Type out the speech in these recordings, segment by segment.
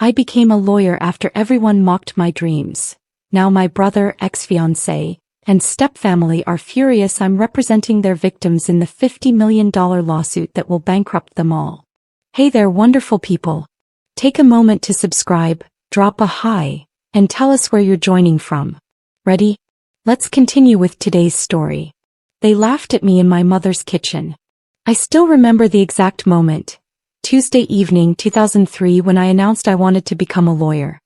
I became a lawyer after everyone mocked my dreams. Now my brother, ex-fiancé, and stepfamily are furious I'm representing their victims in the $50 million lawsuit that will bankrupt them all. Hey there, wonderful people. Take a moment to subscribe, drop a hi, and tell us where you're joining from. Ready? Let's continue with today's story. They laughed at me in my mother's kitchen. I still remember the exact moment. Tuesday evening, 2003, when I announced I wanted to become a lawyer.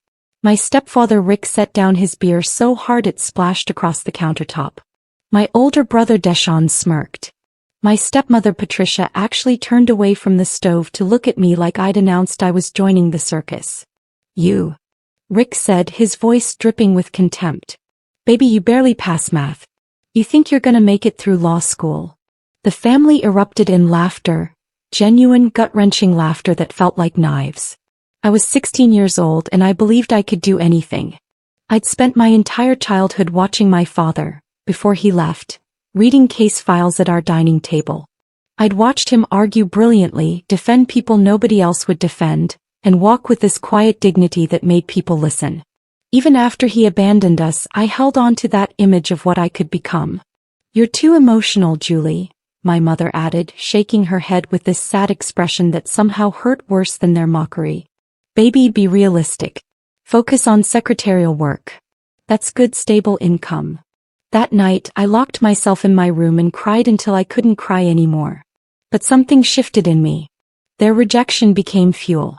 My stepfather Rick set down his beer so hard it splashed across the countertop. My older brother Deshaun smirked. My stepmother Patricia actually turned away from the stove to look at me like I'd announced I was joining the circus. You, Rick said, his voice dripping with contempt. Baby, you barely pass math. You think you're gonna make it through law school? The family erupted in laughter, genuine gut-wrenching laughter that felt like knives. I was 16 years old and I believed I could do anything. I'd spent my entire childhood watching my father, before he left, reading case files at our dining table. I'd watched him argue brilliantly, defend people nobody else would defend, and walk with this quiet dignity that made people listen. Even after he abandoned us, I held on to that image of what I could become. You're too emotional, Julie, my mother added, shaking her head with this sad expression that somehow hurt worse than their mockery. Baby, be realistic. Focus on secretarial work. That's good, stable income. That night, I locked myself in my room and cried until I couldn't cry anymore. But something shifted in me. Their rejection became fuel.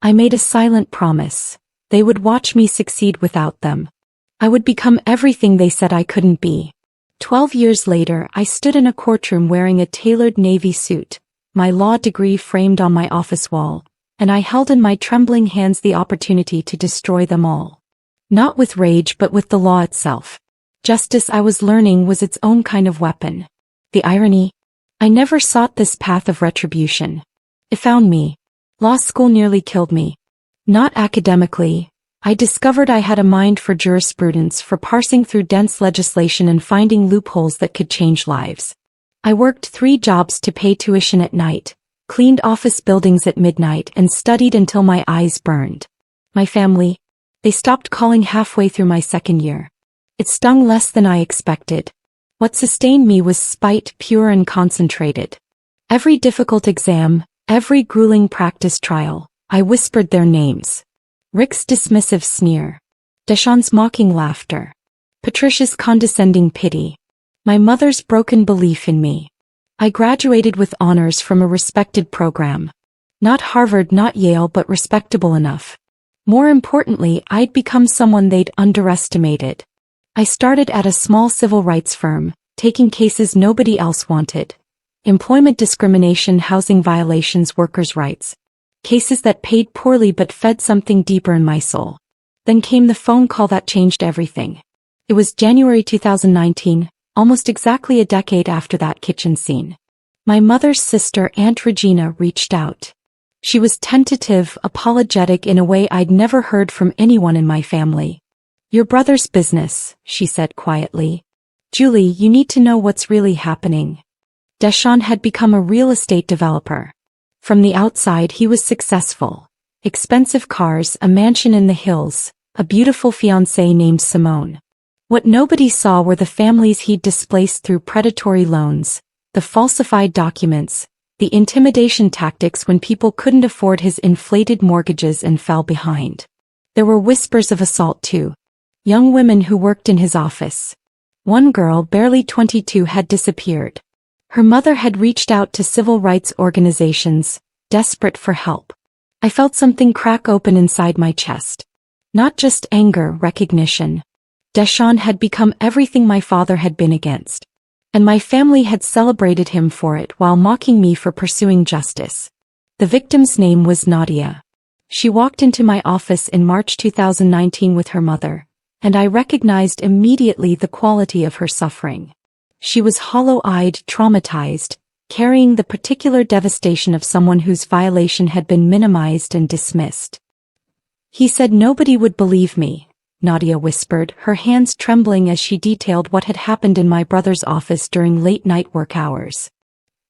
I made a silent promise. They would watch me succeed without them. I would become everything they said I couldn't be. 12 years later, I stood in a courtroom wearing a tailored navy suit, my law degree framed on my office wall, and I held in my trembling hands the opportunity to destroy them all. Not with rage but with the law itself. Justice, I was learning, was its own kind of weapon. The irony? I never sought this path of retribution. It found me. Law school nearly killed me. Not academically. I discovered I had a mind for jurisprudence, for parsing through dense legislation and finding loopholes that could change lives. I worked 3 jobs to pay tuition at night, cleaned office buildings at midnight, and studied until my eyes burned. My family? They stopped calling halfway through my 2nd year. It stung less than I expected. What sustained me was spite, pure and concentrated. Every difficult exam, every grueling practice trial, I whispered their names. Rick's dismissive sneer. Deshaun's mocking laughter. Patricia's condescending pity. My mother's broken belief in me. I graduated with honors from a respected program. Not Harvard, not Yale, but respectable enough. More importantly, I'd become someone they'd underestimated. I started at a small civil rights firm, taking cases nobody else wanted. Employment discrimination, housing violations, workers' rights. Cases that paid poorly but fed something deeper in my soul. Then came the phone call that changed everything. It was January 2019, almost exactly a decade after that kitchen scene. My mother's sister, Aunt Regina, reached out. She was tentative, apologetic in a way I'd never heard from anyone in my family. Your brother's business, she said quietly. Julie, you need to know what's really happening. Deshaun had become a real estate developer. From the outside he was successful. Expensive cars, a mansion in the hills, a beautiful fiancée named Simone. What nobody saw were the families he'd displaced through predatory loans, the falsified documents, the intimidation tactics when people couldn't afford his inflated mortgages and fell behind. There were whispers of assault too. Young women who worked in his office. One girl, barely 22, had disappeared. Her mother had reached out to civil rights organizations, desperate for help. I felt something crack open inside my chest. Not just anger, recognition. Deshaun had become everything my father had been against. And my family had celebrated him for it while mocking me for pursuing justice. The victim's name was Nadia. She walked into my office in March 2019 with her mother, and I recognized immediately the quality of her suffering. She was hollow-eyed, traumatized, carrying the particular devastation of someone whose violation had been minimized and dismissed. He said nobody would believe me, Nadia whispered, her hands trembling as she detailed what had happened in my brother's office during late-night work hours.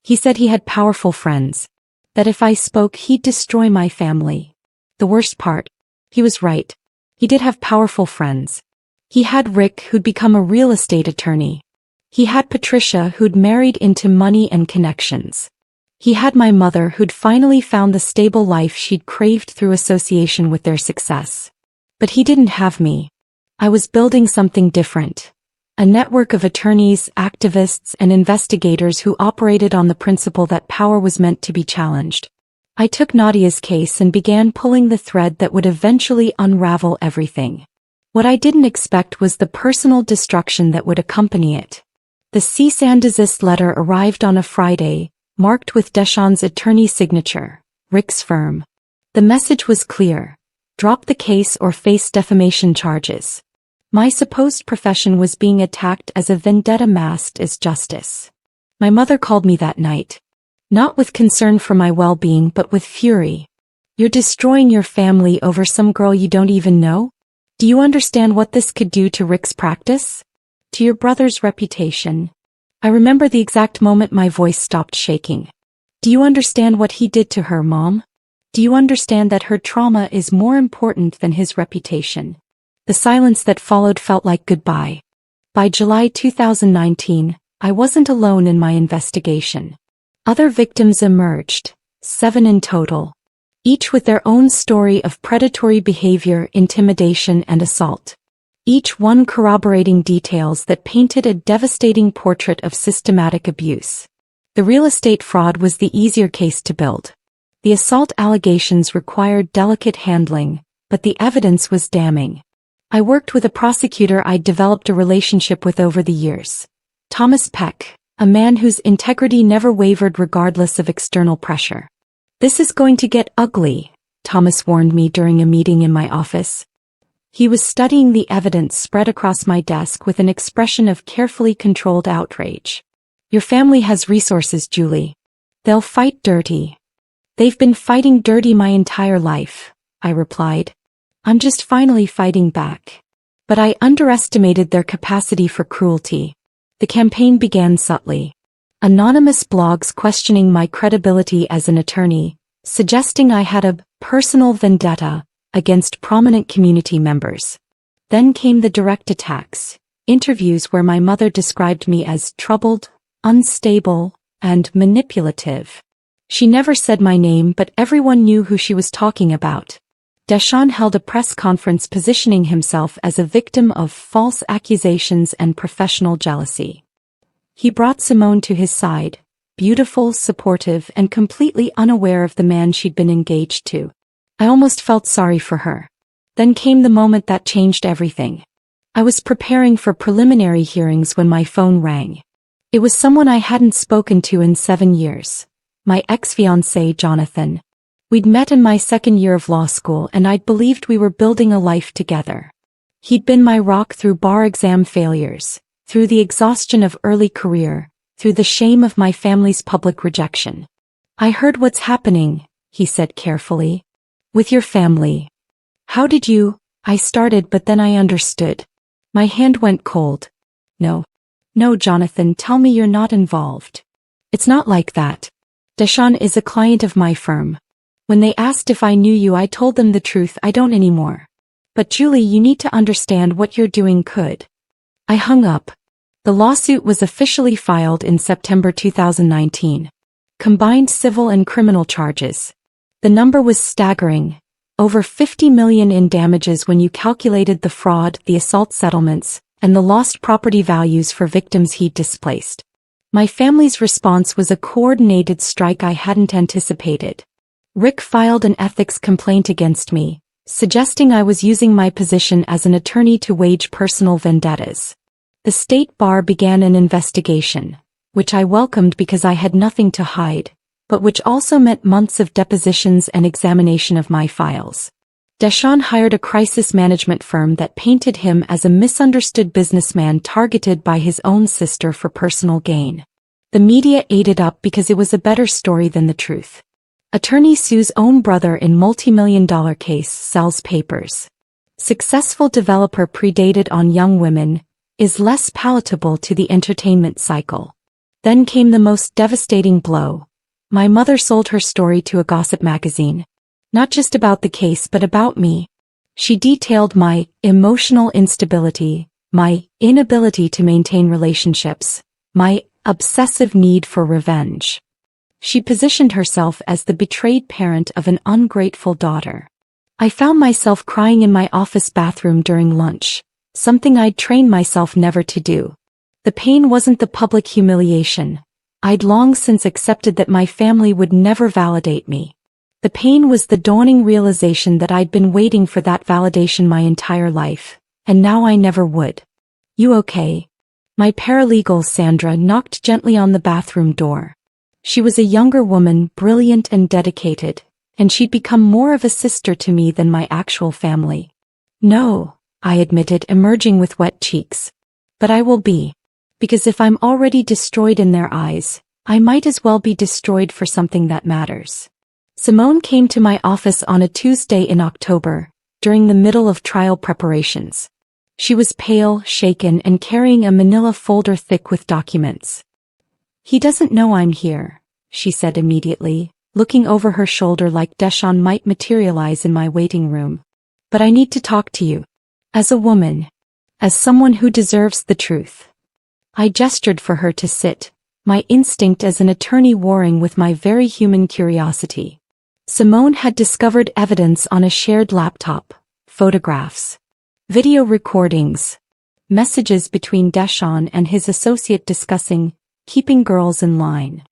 He said he had powerful friends. That if I spoke he'd destroy my family. The worst part, He was right. He did have powerful friends. He had Rick, who'd become a real estate attorney. He had Patricia, who'd married into money and connections. He had my mother, who'd finally found the stable life she'd craved through association with their success. But he didn't have me. I was building something different. A network of attorneys, activists, and investigators who operated on the principle that power was meant to be challenged. I took Nadia's case and began pulling the thread that would eventually unravel everything. What I didn't expect was the personal destruction that would accompany it. The cease and desist letter arrived on a Friday, marked with Deshawn's attorney signature, Rick's firm. The message was clear: drop the case or face defamation charges. My supposed profession was being attacked as a vendetta masked as justice. My mother called me that night. Not with concern for my well-being but with fury. "You're destroying your family over some girl you don't even know? Do you understand what this could do to Rick's practice? To your brother's reputation?" I remember the exact moment my voice stopped shaking. "Do you understand what he did to her, Mom? Do you understand that her trauma is more important than his reputation?" The silence that followed felt like goodbye. By July 2019, I wasn't alone in my investigation. Other victims emerged, 7 in total, each with their own story of predatory behavior, intimidation, and assault. Each one corroborating details that painted a devastating portrait of systematic abuse. The real estate fraud was the easier case to build. The assault allegations required delicate handling, but the evidence was damning. I worked with a prosecutor I'd developed a relationship with over the years. Thomas Peck, a man whose integrity never wavered regardless of external pressure. "This is going to get ugly," Thomas warned me during a meeting in my office. He was studying the evidence spread across my desk with an expression of carefully controlled outrage. "Your family has resources, Julie. They'll fight dirty." "They've been fighting dirty my entire life," I replied. "I'm just finally fighting back." But I underestimated their capacity for cruelty. The campaign began subtly. Anonymous blogs questioning my credibility as an attorney, suggesting I had a personal vendetta against prominent community members. Then came the direct attacks, interviews where my mother described me as troubled, unstable, and manipulative. She never said my name, but everyone knew who she was talking about. Deshawn held a press conference positioning himself as a victim of false accusations and professional jealousy. He brought Simone to his side, beautiful, supportive, and completely unaware of the man she'd been engaged to. I almost felt sorry for her. Then came the moment that changed everything. I was preparing for preliminary hearings when my phone rang. It was someone I hadn't spoken to in 7 years. My ex-fiancé, Jonathan. We'd met in my second year of law school and I'd believed we were building a life together. He'd been my rock through bar exam failures, through the exhaustion of early career, through the shame of my family's public rejection. "I heard what's happening," he said carefully. "With your family." "How did you?" I started, but then I understood. My hand went cold. No, Jonathan, tell me you're not involved." "It's not like that. Deshawn is a client of my firm. When they asked if I knew you, I told them the truth. I don't anymore. But Julie, you need to understand what you're doing could." I hung up. The lawsuit was officially filed in September 2019. Combined civil and criminal charges. The number was staggering. Over $50 million in damages when you calculated the fraud, the assault settlements, and the lost property values for victims he'd displaced. My family's response was a coordinated strike I hadn't anticipated. Rick filed an ethics complaint against me, suggesting I was using my position as an attorney to wage personal vendettas. The state bar began an investigation, which I welcomed because I had nothing to hide, but which also meant months of depositions and examination of my files. Deshawn hired a crisis management firm that painted him as a misunderstood businessman targeted by his own sister for personal gain. The media ate it up because it was a better story than the truth. Attorney sues own brother in multi-million-dollar case, sells papers. Successful developer predated on young women, is less palatable to the entertainment cycle. Then came the most devastating blow. My mother sold her story to a gossip magazine. Not just about the case but about me. She detailed my emotional instability, my inability to maintain relationships, my obsessive need for revenge. She positioned herself as the betrayed parent of an ungrateful daughter. I found myself crying in my office bathroom during lunch, something I'd trained myself never to do. The pain wasn't the public humiliation. I'd long since accepted that my family would never validate me. The pain was the dawning realization that I'd been waiting for that validation my entire life, and now I never would. "You okay?" My paralegal Sandra knocked gently on the bathroom door. She was a younger woman, brilliant and dedicated, and she'd become more of a sister to me than my actual family. "No," I admitted, emerging with wet cheeks. "But I will be. Because if I'm already destroyed in their eyes, I might as well be destroyed for something that matters." Simone came to my office on a Tuesday in October, during the middle of trial preparations. She was pale, shaken, and carrying a manila folder thick with documents. "He doesn't know I'm here," she said immediately, looking over her shoulder like Deshawn might materialize in my waiting room. "But I need to talk to you. As a woman. As someone who deserves the truth." I gestured for her to sit, my instinct as an attorney warring with my very human curiosity. Simone had discovered evidence on a shared laptop, photographs, video recordings, messages between Deshawn and his associate discussing keeping girls in line.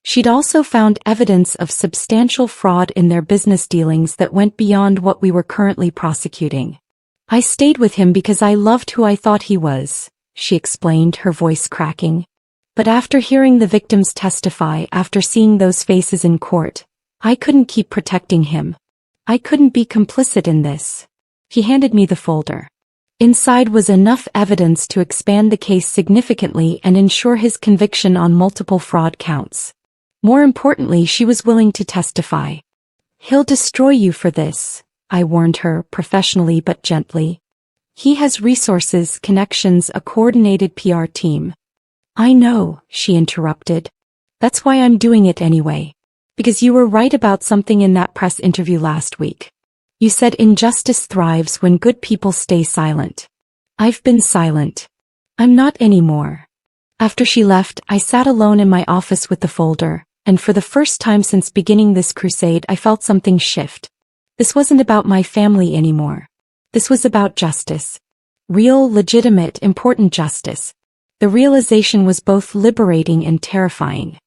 She'd also found evidence of substantial fraud in their business dealings that went beyond what we were currently prosecuting. "I stayed with him because I loved who I thought he was," she explained, her voice cracking. "But after hearing the victims testify, after seeing those faces in court, I couldn't keep protecting him. I couldn't be complicit in this." He handed me the folder. Inside was enough evidence to expand the case significantly and ensure his conviction on multiple fraud counts. More importantly, she was willing to testify. "He'll destroy you for this," I warned her, professionally but gently. "He has resources, connections, a coordinated PR team." "I know," she interrupted. "That's why I'm doing it anyway. Because you were right about something in that press interview last week. You said injustice thrives when good people stay silent. I've been silent. I'm not anymore." After she left, I sat alone in my office with the folder, and for the first time since beginning this crusade I felt something shift. This wasn't about my family anymore. This was about justice. Real, legitimate, important justice. The realization was both liberating and terrifying.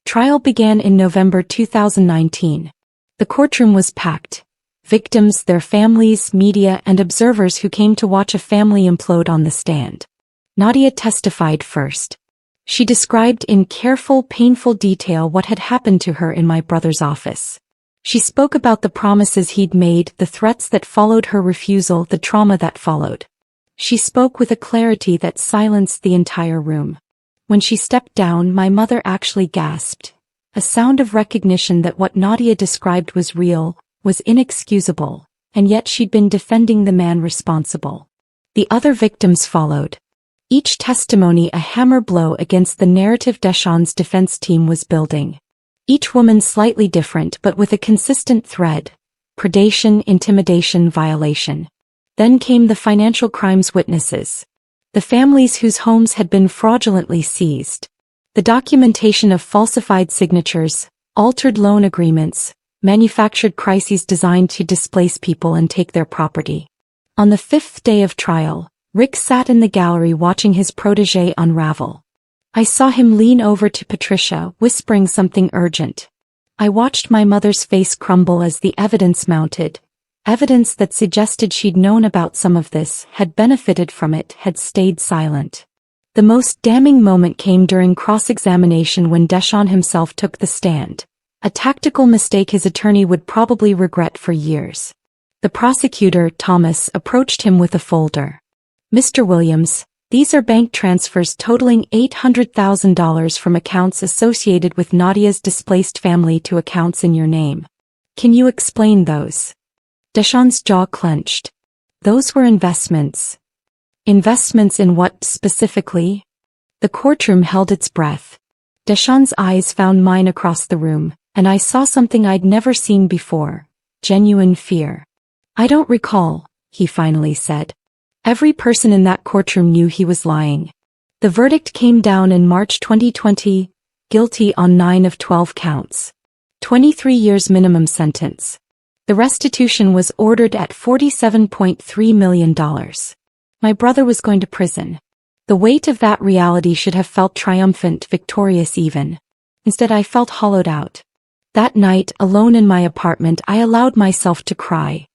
Trial began in November 2019. The courtroom was packed. Victims, their families, media, and observers who came to watch a family implode on the stand. Nadia testified first. She described in careful, painful detail what had happened to her in my brother's office. She spoke about the promises he'd made, the threats that followed her refusal, the trauma that followed. She spoke with a clarity that silenced the entire room. When she stepped down, my mother actually gasped. A sound of recognition that what Nadia described was real, was inexcusable, and yet she'd been defending the man responsible. The other victims followed. Each testimony a hammer blow against the narrative Deshawn's defense team was building. Each woman slightly different but with a consistent thread: predation, intimidation, violation. Then came the financial crimes witnesses. The families whose homes had been fraudulently seized. The documentation of falsified signatures, altered loan agreements, manufactured crises designed to displace people and take their property. On the 5th day of trial, Rick sat in the gallery watching his protégé unravel. I saw him lean over to Patricia, whispering something urgent. I watched my mother's face crumble as the evidence mounted. Evidence that suggested she'd known about some of this, had benefited from it, had stayed silent. The most damning moment came during cross-examination when Deshawn himself took the stand. A tactical mistake his attorney would probably regret for years. The prosecutor, Thomas, approached him with a folder. "Mr. Williams, these are bank transfers totaling $800,000 from accounts associated with Nadia's displaced family to accounts in your name. Can you explain those?" Deshawn's jaw clenched. "Those were investments." "Investments in what specifically?" The courtroom held its breath. Deshawn's eyes found mine across the room, and I saw something I'd never seen before: genuine fear. "I don't recall," he finally said. Every person in that courtroom knew he was lying. The verdict came down in March 2020, guilty on 9 of 12 counts. 23 years minimum sentence. The restitution was ordered at $47.3 million. My brother was going to prison. The weight of that reality should have felt triumphant, victorious even. Instead, I felt hollowed out. That night, alone in my apartment, I allowed myself to cry.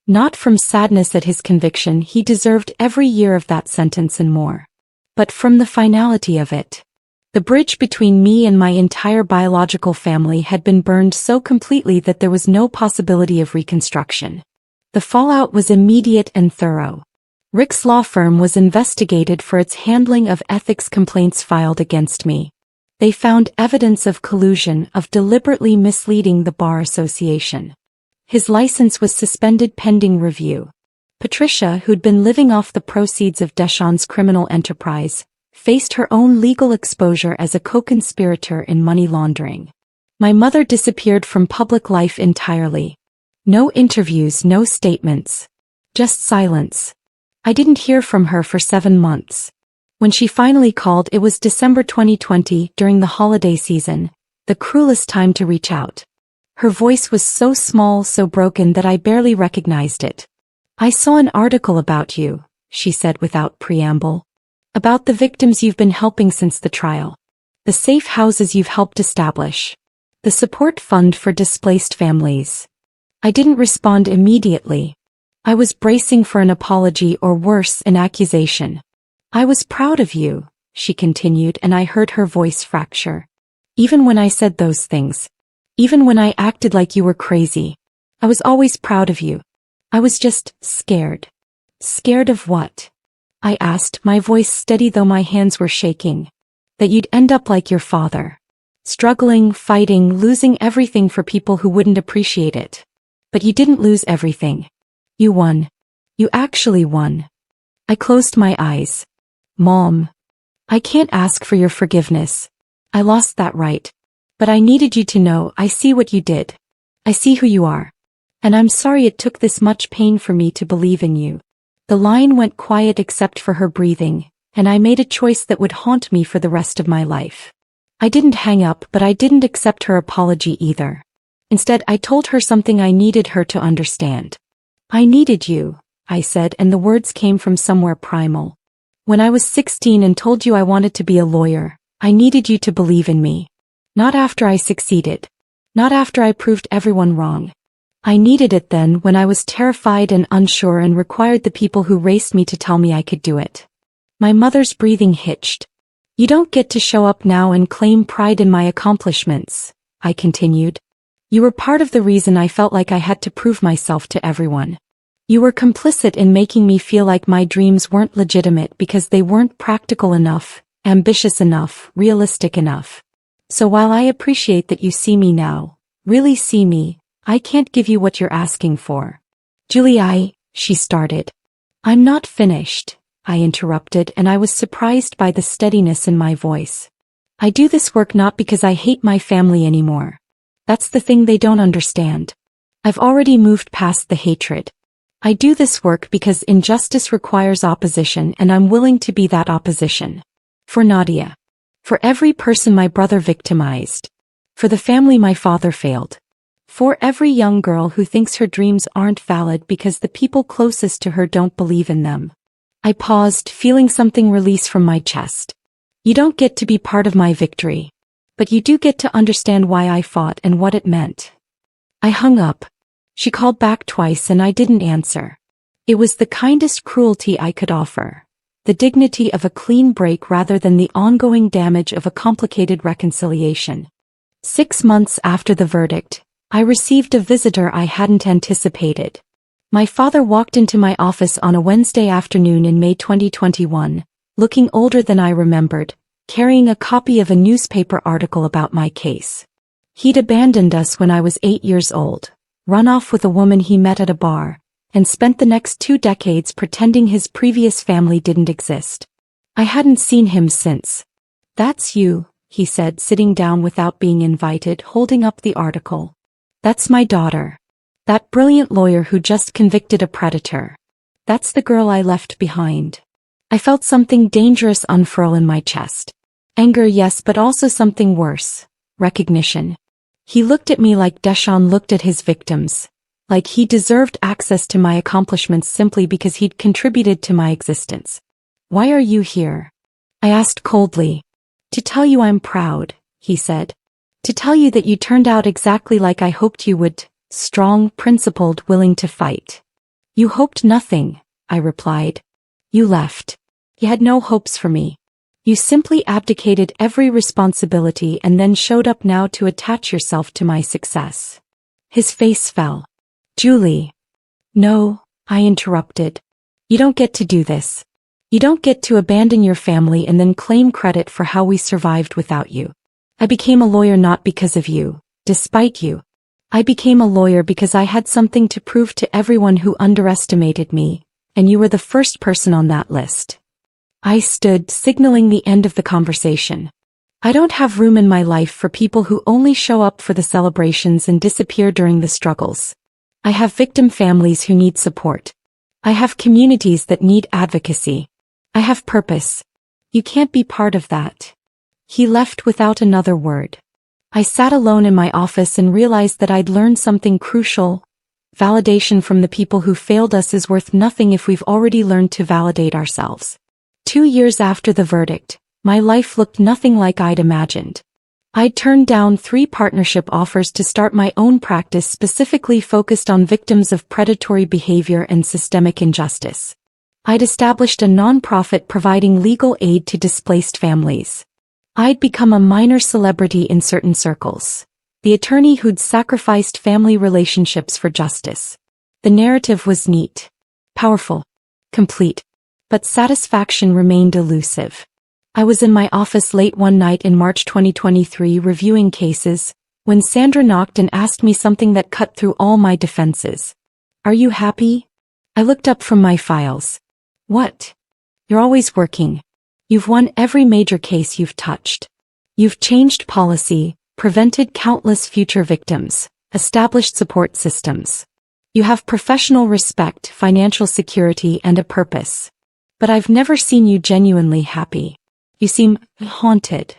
Not from sadness at his conviction, he deserved every year of that sentence and more. But from the finality of it. The bridge between me and my entire biological family had been burned so completely that there was no possibility of reconstruction. The fallout was immediate and thorough. Rick's law firm was investigated for its handling of ethics complaints filed against me. They found evidence of collusion, of deliberately misleading the Bar Association. His license was suspended pending review. Patricia, who'd been living off the proceeds of Deshawn's criminal enterprise, faced her own legal exposure as a co-conspirator in money laundering. My mother disappeared from public life entirely. No interviews, no statements. Just silence. I didn't hear from her for 7 months. When she finally called, it was December 2020, during the holiday season, the cruelest time to reach out. Her voice was so small, so broken that I barely recognized it. I saw an article about you, she said without preamble. About the victims you've been helping since the trial. The safe houses you've helped establish. The support fund for displaced families. I didn't respond immediately. I was bracing for an apology or worse, an accusation. I was proud of you, she continued, and I heard her voice fracture. Even when I said those things. Even when I acted like you were crazy. I was always proud of you. I was just scared. Scared of what? I asked, my voice steady though my hands were shaking. That you'd end up like your father. Struggling, fighting, losing everything for people who wouldn't appreciate it. But you didn't lose everything. You won. You actually won. I closed my eyes. Mom. I can't ask for your forgiveness. I lost that right. But I needed you to know I see what you did. I see who you are. And I'm sorry it took this much pain for me to believe in you. The line went quiet except for her breathing, and I made a choice that would haunt me for the rest of my life. I didn't hang up, but I didn't accept her apology either. Instead, I told her something I needed her to understand. I needed you, I said, and the words came from somewhere primal. When I was 16 and told you I wanted to be a lawyer, I needed you to believe in me. Not after I succeeded. Not after I proved everyone wrong. I needed it then when I was terrified and unsure and required the people who raced me to tell me I could do it. My mother's breathing hitched. You don't get to show up now and claim pride in my accomplishments, I continued. You were part of the reason I felt like I had to prove myself to everyone. You were complicit in making me feel like my dreams weren't legitimate because they weren't practical enough, ambitious enough, realistic enough. So while I appreciate that you see me now, really see me, I can't give you what you're asking for. Julie, she started. I'm not finished, I interrupted, and I was surprised by the steadiness in my voice. I do this work not because I hate my family anymore. That's the thing they don't understand. I've already moved past the hatred. I do this work because injustice requires opposition, and I'm willing to be that opposition. For Nadia. For every person my brother victimized. For the family my father failed. For every young girl who thinks her dreams aren't valid because the people closest to her don't believe in them. I paused, feeling something release from my chest. You don't get to be part of my victory. But you do get to understand why I fought and what it meant. I hung up. She called back twice and I didn't answer. It was the kindest cruelty I could offer. The dignity of a clean break rather than the ongoing damage of a complicated reconciliation. 6 months after the verdict, I received a visitor I hadn't anticipated. My father walked into my office on a Wednesday afternoon in May 2021, looking older than I remembered, carrying a copy of a newspaper article about my case. He'd abandoned us when I was 8 years old, run off with a woman he met at a bar, and spent the next 2 decades pretending his previous family didn't exist. I hadn't seen him since. That's you, he said, sitting down without being invited, holding up the article. That's my daughter. That brilliant lawyer who just convicted a predator. That's the girl I left behind. I felt something dangerous unfurl in my chest. Anger, yes, but also something worse. Recognition. He looked at me like Deshawn looked at his victims. Like he deserved access to my accomplishments simply because he'd contributed to my existence. Why are you here? I asked coldly. To tell you I'm proud, he said. To tell you that you turned out exactly like I hoped you would. Strong, principled, willing to fight. You hoped nothing, I replied. You left. You had no hopes for me. You simply abdicated every responsibility and then showed up now to attach yourself to my success. His face fell. Julie. No, I interrupted. You don't get to do this. You don't get to abandon your family and then claim credit for how we survived without you. I became a lawyer not because of you, despite you. I became a lawyer because I had something to prove to everyone who underestimated me, and you were the first person on that list. I stood, signaling the end of the conversation. I don't have room in my life for people who only show up for the celebrations and disappear during the struggles. I have victim families who need support. I have communities that need advocacy. I have purpose. You can't be part of that. He left without another word. I sat alone in my office and realized that I'd learned something crucial. Validation from the people who failed us is worth nothing if we've already learned to validate ourselves. 2 years after the verdict, my life looked nothing like I'd imagined. I'd turned down 3 partnership offers to start my own practice specifically focused on victims of predatory behavior and systemic injustice. I'd established a nonprofit providing legal aid to displaced families. I'd become a minor celebrity in certain circles. The attorney who'd sacrificed family relationships for justice. The narrative was neat, powerful, complete, but satisfaction remained elusive. I was in my office late one night in March 2023 reviewing cases, when Sandra knocked and asked me something that cut through all my defenses. Are you happy? I looked up from my files. What? You're always working. You've won every major case you've touched. You've changed policy, prevented countless future victims, established support systems. You have professional respect, financial security, and a purpose. But I've never seen you genuinely happy. You seem haunted.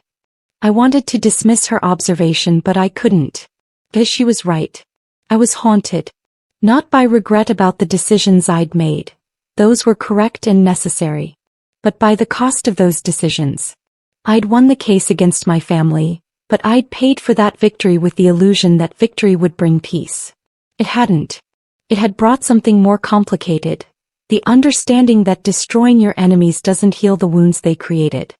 I wanted to dismiss her observation, but I couldn't. Because she was right. I was haunted. Not by regret about the decisions I'd made. Those were correct and necessary. But by the cost of those decisions. I'd won the case against my family, but I'd paid for that victory with the illusion that victory would bring peace. It hadn't. It had brought something more complicated. The understanding that destroying your enemies doesn't heal the wounds they created.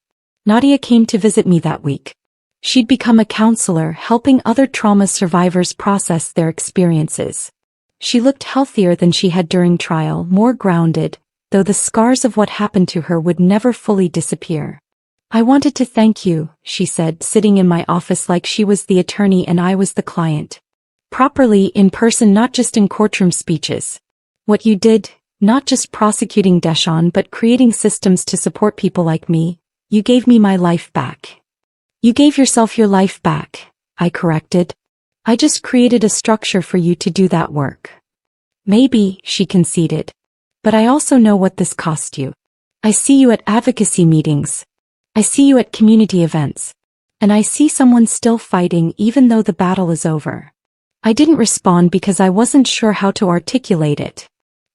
Nadia came to visit me that week. She'd become a counselor, helping other trauma survivors process their experiences. She looked healthier than she had during trial, more grounded, though the scars of what happened to her would never fully disappear. I wanted to thank you, she said, sitting in my office like she was the attorney and I was the client. Properly, in person, not just in courtroom speeches. What you did, not just prosecuting Deshawn but creating systems to support people like me, you gave me my life back. You gave yourself your life back, I corrected. I just created a structure for you to do that work. Maybe, she conceded. But I also know what this cost you. I see you at advocacy meetings. I see you at community events. And I see someone still fighting even though the battle is over. I didn't respond because I wasn't sure how to articulate it.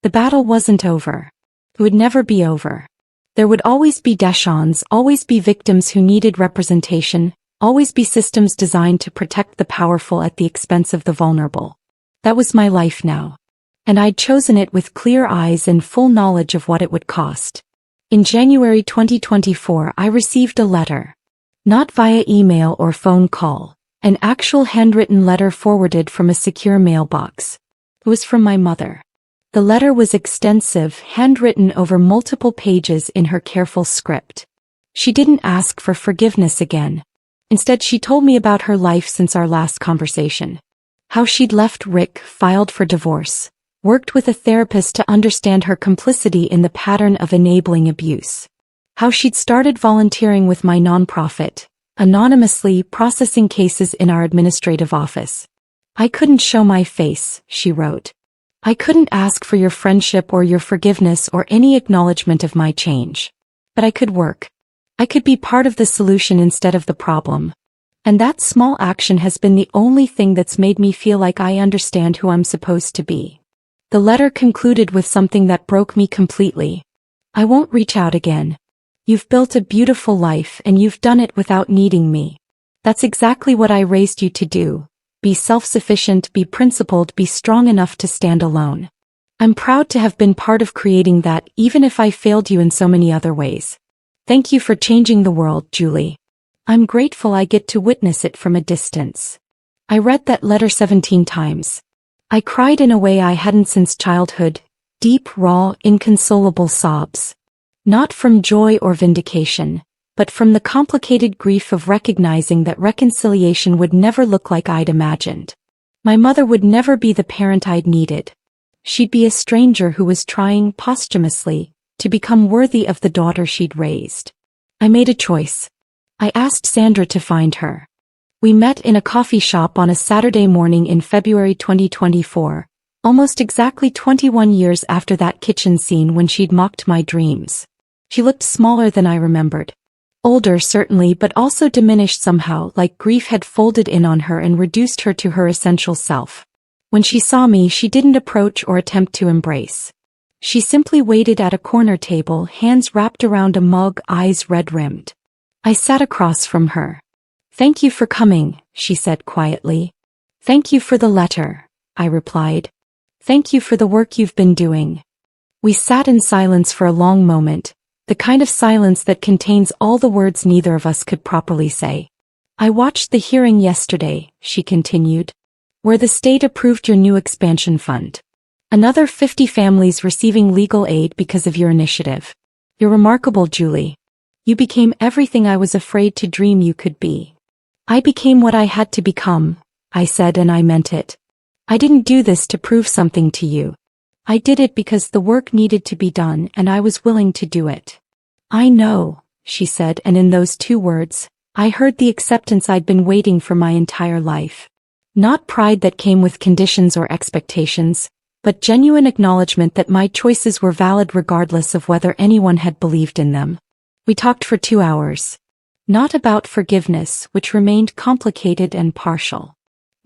The battle wasn't over. It would never be over. There would always be Deshawns, always be victims who needed representation, always be systems designed to protect the powerful at the expense of the vulnerable. That was my life now. And I'd chosen it with clear eyes and full knowledge of what it would cost. In January 2024, I received a letter. Not via email or phone call, an actual handwritten letter forwarded from a secure mailbox. It was from my mother. The letter was extensive, handwritten over multiple pages in her careful script. She didn't ask for forgiveness again. Instead, she told me about her life since our last conversation. How she'd left Rick, filed for divorce. Worked with a therapist to understand her complicity in the pattern of enabling abuse. How she'd started volunteering with my nonprofit, anonymously processing cases in our administrative office. I couldn't show my face, she wrote. I couldn't ask for your friendship or your forgiveness or any acknowledgement of my change. But I could work. I could be part of the solution instead of the problem. And that small action has been the only thing that's made me feel like I understand who I'm supposed to be. The letter concluded with something that broke me completely. I won't reach out again. You've built a beautiful life and you've done it without needing me. That's exactly what I raised you to do. Be self-sufficient, be principled, be strong enough to stand alone. I'm proud to have been part of creating that, even if I failed you in so many other ways. Thank you for changing the world, Julie. I'm grateful I get to witness it from a distance. I read that letter 17 times. I cried in a way I hadn't since childhood, deep, raw, inconsolable sobs. Not from joy or vindication, but from the complicated grief of recognizing that reconciliation would never look like I'd imagined. My mother would never be the parent I'd needed. She'd be a stranger who was trying, posthumously, to become worthy of the daughter she'd raised. I made a choice. I asked Sandra to find her. We met in a coffee shop on a Saturday morning in February 2024, almost exactly 21 years after that kitchen scene when she'd mocked my dreams. She looked smaller than I remembered. Older certainly, but also diminished somehow, like grief had folded in on her and reduced her to her essential self. When she saw me, she didn't approach or attempt to embrace. She simply waited at a corner table, hands wrapped around a mug, eyes red-rimmed. I sat across from her. "Thank you for coming," she said quietly. "Thank you for the letter," I replied. "Thank you for the work you've been doing." We sat in silence for a long moment, the kind of silence that contains all the words neither of us could properly say. "I watched the hearing yesterday," she continued, "where the state approved your new expansion fund. Another 50 families receiving legal aid because of your initiative. You're remarkable, Julie. You became everything I was afraid to dream you could be." "I became what I had to become," I said, and I meant it. "I didn't do this to prove something to you. I did it because the work needed to be done and I was willing to do it." "I know," she said, and in those two words, I heard the acceptance I'd been waiting for my entire life. Not pride that came with conditions or expectations, but genuine acknowledgement that my choices were valid regardless of whether anyone had believed in them. We talked for 2 hours. Not about forgiveness, which remained complicated and partial.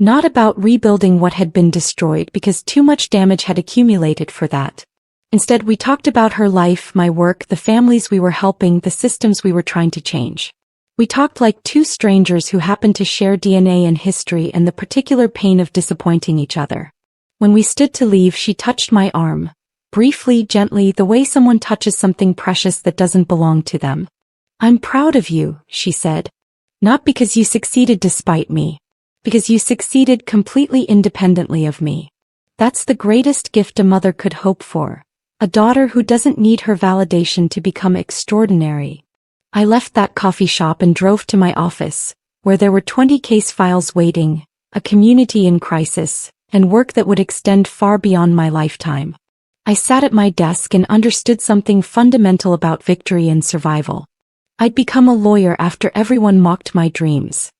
Not about rebuilding what had been destroyed because too much damage had accumulated for that. Instead, we talked about her life, my work, the families we were helping, the systems we were trying to change. We talked like two strangers who happened to share DNA and history and the particular pain of disappointing each other. When we stood to leave, she touched my arm. Briefly, gently, the way someone touches something precious that doesn't belong to them. "I'm proud of you," she said. "Not because you succeeded despite me. Because you succeeded completely independently of me. That's the greatest gift a mother could hope for. A daughter who doesn't need her validation to become extraordinary." I left that coffee shop and drove to my office, where there were 20 case files waiting, a community in crisis, and work that would extend far beyond my lifetime. I sat at my desk and understood something fundamental about victory and survival. I'd become a lawyer after everyone mocked my dreams.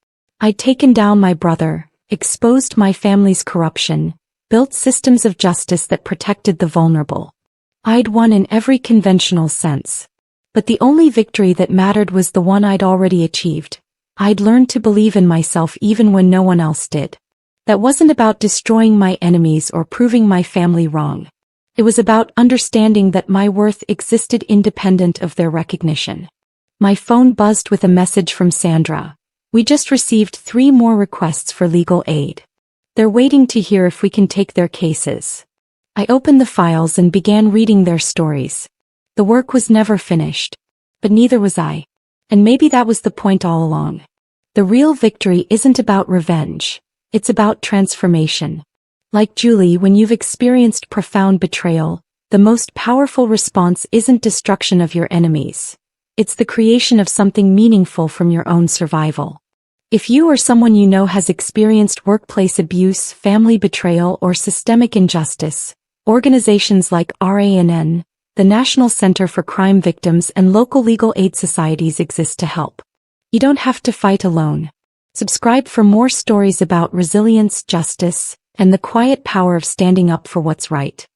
I'd taken down my brother, exposed my family's corruption, built systems of justice that protected the vulnerable. I'd won in every conventional sense. But the only victory that mattered was the one I'd already achieved. I'd learned to believe in myself even when no one else did. That wasn't about destroying my enemies or proving my family wrong. It was about understanding that my worth existed independent of their recognition. My phone buzzed with a message from Sandra. "We just received 3 more requests for legal aid. They're waiting to hear if we can take their cases." I opened the files and began reading their stories. The work was never finished. But neither was I. And maybe that was the point all along. The real victory isn't about revenge. It's about transformation. Like Julie, when you've experienced profound betrayal, the most powerful response isn't destruction of your enemies. It's the creation of something meaningful from your own survival. If you or someone you know has experienced workplace abuse, family betrayal, or systemic injustice, organizations like RANN, the National Center for Crime Victims, and local legal aid societies exist to help. You don't have to fight alone. Subscribe for more stories about resilience, justice, and the quiet power of standing up for what's right.